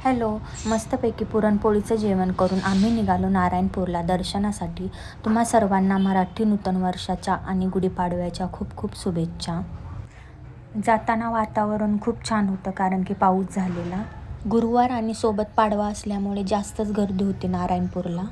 Hello, मस्तपैकी पुरणपोळीचं जेवण करून आम्ही निघालो नारायणपूरला दर्शनासाठी. तुम्हा सर्वांना मराठी नूतन वर्षाच्या आणि गुढीपाडव्याच्या खूप खूप शुभेच्छा. जाताना वातावरण खूप छान होतं कारण की पाऊस झालेला. गुरुवार आणि सोबत पाडवा असल्यामुळे जास्तच गर्दी होती नारायणपूरला.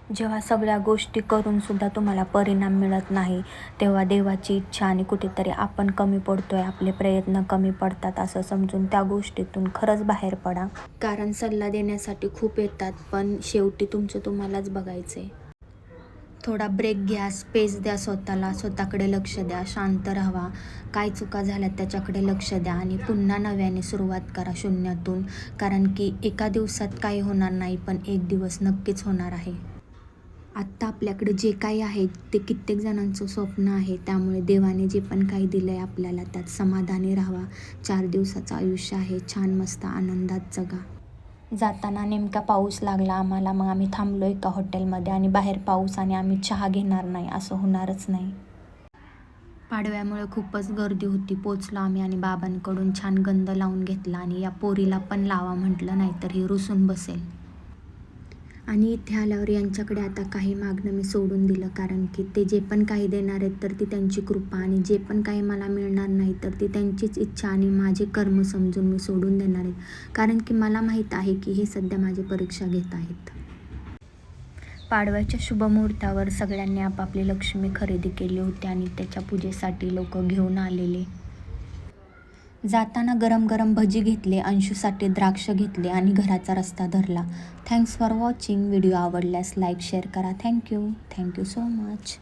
जेव्हा सगळ्या गोष्टी करूनसुद्धा तुम्हाला परिणाम मिळत नाही, तेव्हा देवाची इच्छा आणि कुठेतरी आपण कमी पडतोय, आपले प्रयत्न कमी पडतात असं समजून त्या गोष्टीतून खरंच बाहेर पडा. कारण सल्ला देण्यासाठी खूप येतात, पण शेवटी तुमचं तुम्हालाच बघायचं आहे. थोडा ब्रेक घ्या, स्पेस द्या स्वतःला, स्वतःकडे लक्ष द्या, शांत राहा. काय चुका झाल्यात त्याच्याकडे लक्ष द्या आणि पुन्हा नव्याने सुरुवात करा शून्यातून. कारण की एका दिवसात काही होणार नाही, पण एक दिवस नक्कीच होणार आहे. आत्ता आपल्याकडे जे काही आहे ते कित्येक जणांचं स्वप्न आहे. त्यामुळे देवाने जे पण काही दिलं आहे आपल्याला त्यात समाधानी राहावा. 4 दिवसाचं आयुष्य आहे, छान मस्त आनंदात जगा. जाताना नेमका पाऊस लागला आम्हाला. मग आम्ही थांबलो एका हॉटेलमध्ये आणि बाहेर पाऊस आणि आम्ही चहा घेणार नाही असं होणारच नाही. पाडव्यामुळे खूपच गर्दी होती. पोचलो आम्ही आणि बाबांकडून छान गंध लावून घेतला आणि या पोरीला पण लावा म्हटलं, नाहीतर ही रुसून बसेल. आणि इथे आल्यावर यांच्याकडे आता काही मागणं मी सोडून दिलं, कारण की ते जे पण काही देणार आहेत तर ती त्यांची कृपा आणि जे पण काही मला मिळणार नाही तर ती त्यांचीच इच्छा आणि माझे कर्म समजून मी सोडून देणार आहे. कारण की मला माहीत आहे की हे सध्या माझी परीक्षा घेत आहेत. पाडव्याच्या शुभमुहूर्तावर सगळ्यांनी आपापली लक्ष्मी खरेदी केली होती आणि त्याच्या पूजेसाठी लोक घेऊन आलेले. जाताना गरम गरम भजी घेतले, अंशूसाठी द्राक्ष घेतले आणि घराचा रस्ता धरला. Thanks for watching. व्हिडिओ आवडल्यास लाईक शेअर करा. Thank you so much.